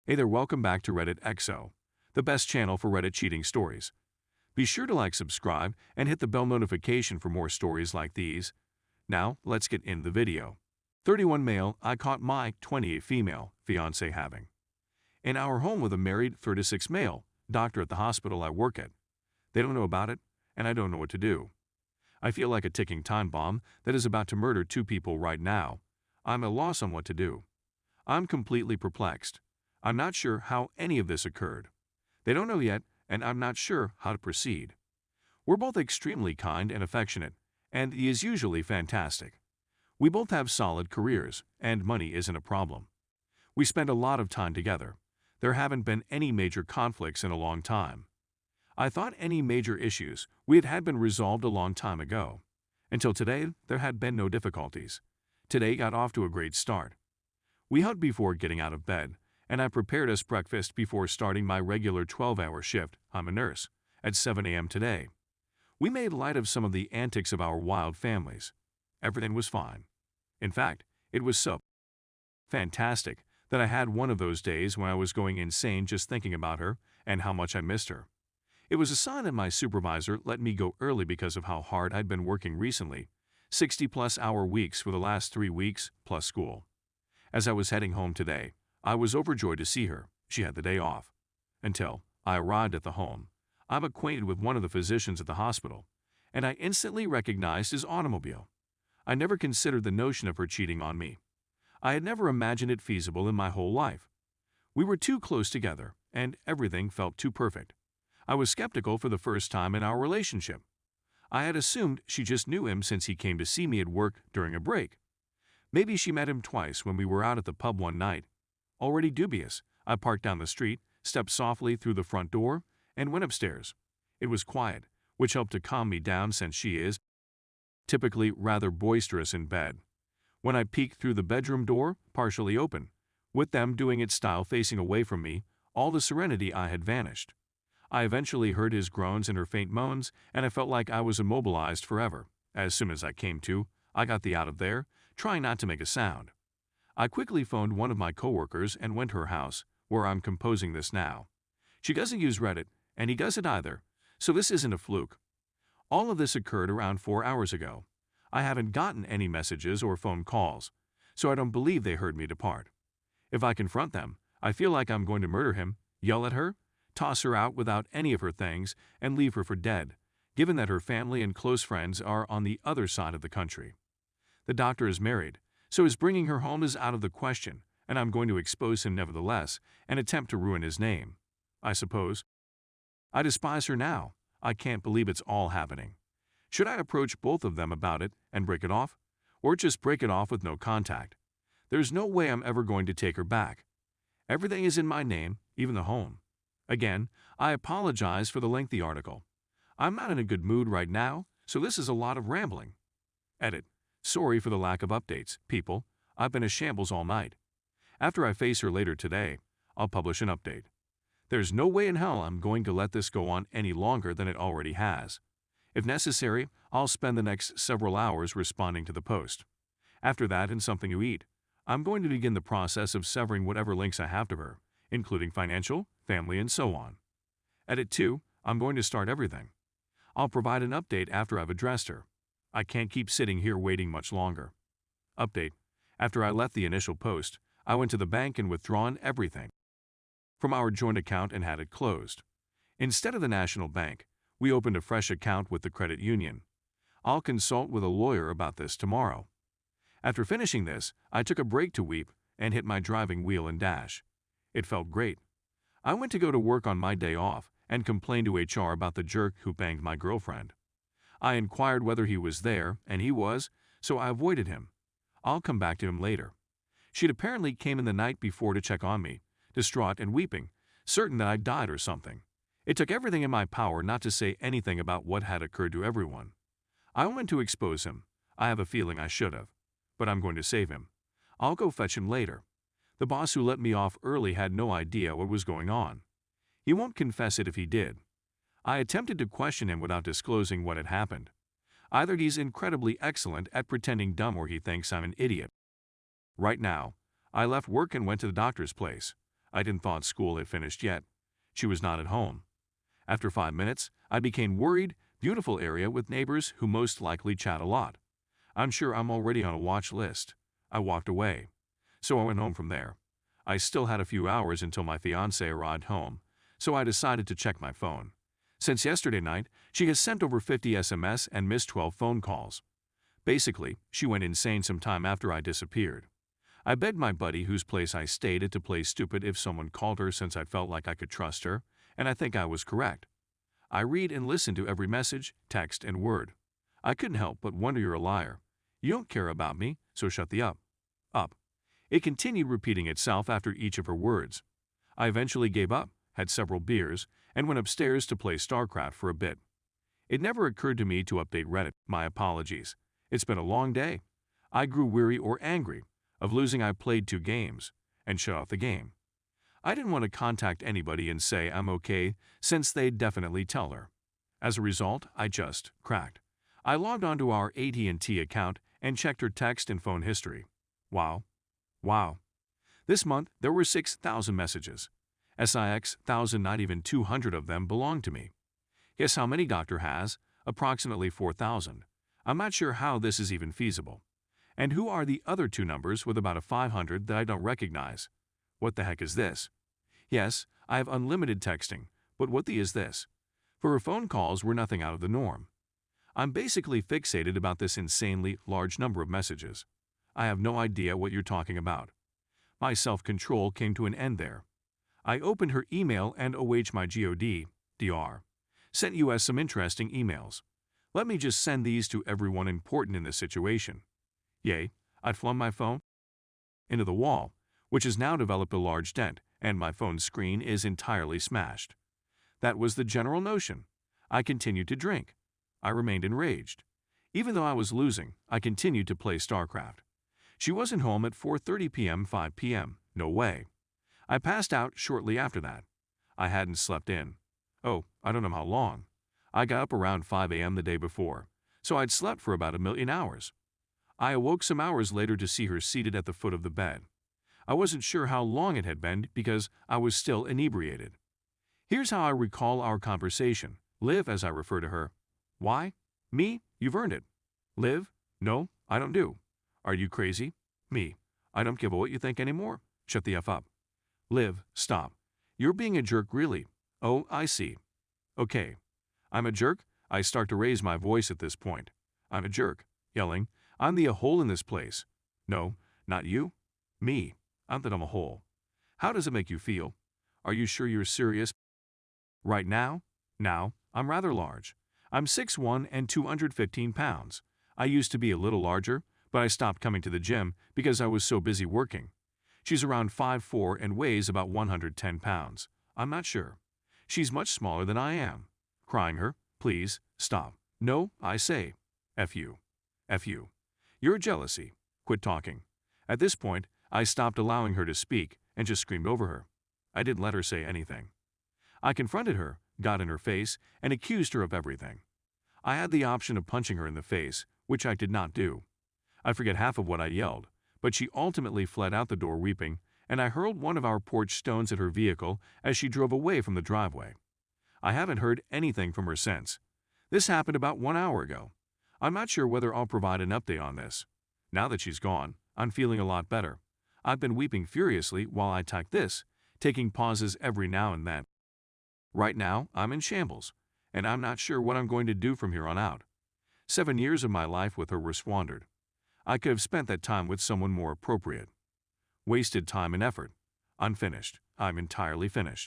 Hey there, welcome back to Reddit XO, the best channel for Reddit cheating stories. Be sure to like, subscribe, and hit the bell notification for more stories like these. Now, let's get into the video. 31 male, I caught my 28 female fiancé having. In our home with a married 36 male doctor at the hospital I work at. They don't know about it, and I don't know what to do. I feel like a ticking time bomb that is about to murder two people right now. I'm at a loss on what to do. I'm completely perplexed. I'm not sure how any of this occurred. They don't know yet, and I'm not sure how to proceed. We're both extremely kind and affectionate, and he is usually fantastic. We both have solid careers, and money isn't a problem. We spend a lot of time together. There haven't been any major conflicts in a long time. I thought any major issues we had been resolved a long time ago. Until today, there had been no difficulties. Today got off to a great start. We hugged before getting out of bed, and I prepared us breakfast before starting my regular 12-hour shift, I'm a nurse, at 7 a.m. today. We made light of some of the antics of our wild families. Everything was fine. In fact, it was so fantastic that I had one of those days when I was going insane just thinking about her and how much I missed her. It was a sign that my supervisor let me go early because of how hard I'd been working recently, 60-plus hour weeks for the last 3 weeks, plus school. As I was heading home today, I was overjoyed to see her. She had the day off. Until I arrived at the home. I'm acquainted with one of the physicians at the hospital, and I instantly recognized his automobile. I never considered the notion of her cheating on me. I had never imagined it feasible in my whole life. We were too close together, and everything felt too perfect. I was skeptical for the first time in our relationship. I had assumed she just knew him since he came to see me at work during a break. Maybe she met him twice when we were out at the pub one night. Already dubious, I parked down the street, stepped softly through the front door, and went upstairs. It was quiet, which helped to calm me down since she is typically rather boisterous in bed. When I peeked through the bedroom door, partially open, with them doing its style facing away from me, all the serenity I had vanished. I eventually heard his groans and her faint moans, and I felt like I was immobilized forever. As soon as I came to, I got the out of there, trying not to make a sound. I quickly phoned one of my coworkers and went to her house, where I'm composing this now. She doesn't use Reddit, and he doesn't either, so this isn't a fluke. All of this occurred around 4 hours ago. I haven't gotten any messages or phone calls, so I don't believe they heard me depart. If I confront them, I feel like I'm going to murder him, yell at her, toss her out without any of her things, and leave her for dead, given that her family and close friends are on the other side of the country. The doctor is married, so his bringing her home is out of the question, and I'm going to expose him nevertheless and attempt to ruin his name, I suppose. I despise her now. I can't believe it's all happening. Should I approach both of them about it and break it off? Or just break it off with no contact? There's no way I'm ever going to take her back. Everything is in my name, even the home. Again, I apologize for the lengthy article. I'm not in a good mood right now, so this is a lot of rambling. Edit. Sorry for the lack of updates, people. I've been a shambles all night. After I face her later today, I'll publish an update. There's no way in hell I'm going to let this go on any longer than it already has. If necessary, I'll spend the next several hours responding to the post. After that and something to eat, I'm going to begin the process of severing whatever links I have to her, including financial, family, and so on. Edit 2, I'm going to start everything. I'll provide an update after I've addressed her. I can't keep sitting here waiting much longer. Update. After I left the initial post, I went to the bank and withdrawn everything from our joint account and had it closed. Instead of the National Bank, we opened a fresh account with the credit union. I'll consult with a lawyer about this tomorrow. After finishing this, I took a break to weep and hit my driving wheel and dash. It felt great. I went to go to work on my day off and complained to HR about the jerk who banged my girlfriend. I inquired whether he was there, and he was, so I avoided him. I'll come back to him later. She'd apparently came in the night before to check on me, distraught and weeping, certain that I'd died or something. It took everything in my power not to say anything about what had occurred to everyone. I went to expose him. I have a feeling I should have. But I'm going to save him. I'll go fetch him later. The boss who let me off early had no idea what was going on. He won't confess it if he did. I attempted to question him without disclosing what had happened. Either he's incredibly excellent at pretending dumb or he thinks I'm an idiot. Right now, I left work and went to the doctor's place. I didn't thought school had finished yet. She was not at home. After 5 minutes, I became worried. Beautiful area with neighbors who most likely chat a lot. I'm sure I'm already on a watch list. I walked away. So I went home from there. I still had a few hours until my fiancée arrived home, so I decided to check my phone. Since yesterday night, she has sent over 50 SMS and missed 12 phone calls. Basically, she went insane some time after I disappeared. I begged my buddy whose place I stayed at to play stupid if someone called her since I felt like I could trust her, and I think I was correct. I read and listen to every message, text, and word. I couldn't help but wonder you're a liar. You don't care about me, so shut the up. Up. It continued repeating itself after each of her words. I eventually gave up, had several beers, and went upstairs to play StarCraft for a bit. It never occurred to me to update Reddit. My apologies. It's been a long day. I grew weary or angry of losing. I played 2 games and shut off the game. I didn't want to contact anybody and say I'm okay since they'd definitely tell her. As a result, I just cracked. I logged onto our AT&T account and checked her text and phone history. Wow. This month, there were 6,000 messages. 1,000, not even 200 of them belonged to me. Guess how many Doctor has? Approximately 4,000. I'm not sure how this is even feasible. And who are the other 2 numbers with about a 500 that I don't recognize? What the heck is this? Yes, I have unlimited texting, but what the is this? For her phone calls were nothing out of the norm. I'm basically fixated about this insanely large number of messages. I have no idea what you're talking about. My self-control came to an end there. I opened her email and my God, sent US some interesting emails. Let me just send these to everyone important in this situation. Yay, I'd flung my phone into the wall, which has now developed a large dent, and my phone screen is entirely smashed. That was the general notion. I continued to drink. I remained enraged. Even though I was losing, I continued to play StarCraft. She wasn't home at 4:30 p.m., 5 p.m. No way. I passed out shortly after that. I hadn't slept in. Oh, I don't know how long. I got up around 5 a.m. the day before, so I'd slept for about 1,000,000 hours. I awoke some hours later to see her seated at the foot of the bed. I wasn't sure how long it had been because I was still inebriated. Here's how I recall our conversation. Liv, as I refer to her. Why? Me? You've earned it. Liv? No, I don't do. Are you crazy? Me. I don't give a what you think anymore. Shut the F up. Liv, stop. You're being a jerk really. Oh, I see. Okay. I'm a jerk? I start to raise my voice at this point. I'm a jerk. Yelling, I'm the a-hole in this place. No, not you. Me. I'm that I'm a hole. How does it make you feel? Are you sure you're serious? Right now? Now, I'm rather large. I'm 6'1" and 215 pounds. I used to be a little larger, but I stopped coming to the gym because I was so busy working. She's around 5'4" and weighs about 110 pounds. I'm not sure. She's much smaller than I am. Crying her, please, stop. No, I say. F you. F you. You're jealousy. Quit talking. At this point, I stopped allowing her to speak and just screamed over her. I didn't let her say anything. I confronted her, got in her face, and accused her of everything. I had the option of punching her in the face, which I did not do. I forget half of what I yelled, but she ultimately fled out the door weeping, and I hurled one of our porch stones at her vehicle as she drove away from the driveway. I haven't heard anything from her since. This happened about 1 hour ago. I'm not sure whether I'll provide an update on this. Now that she's gone, I'm feeling a lot better. I've been weeping furiously while I type this, taking pauses every now and then. Right now, I'm in shambles, and I'm not sure what I'm going to do from here on out. 7 years of my life with her were squandered. I could have spent that time with someone more appropriate. Wasted time and effort. Unfinished. I'm entirely finished.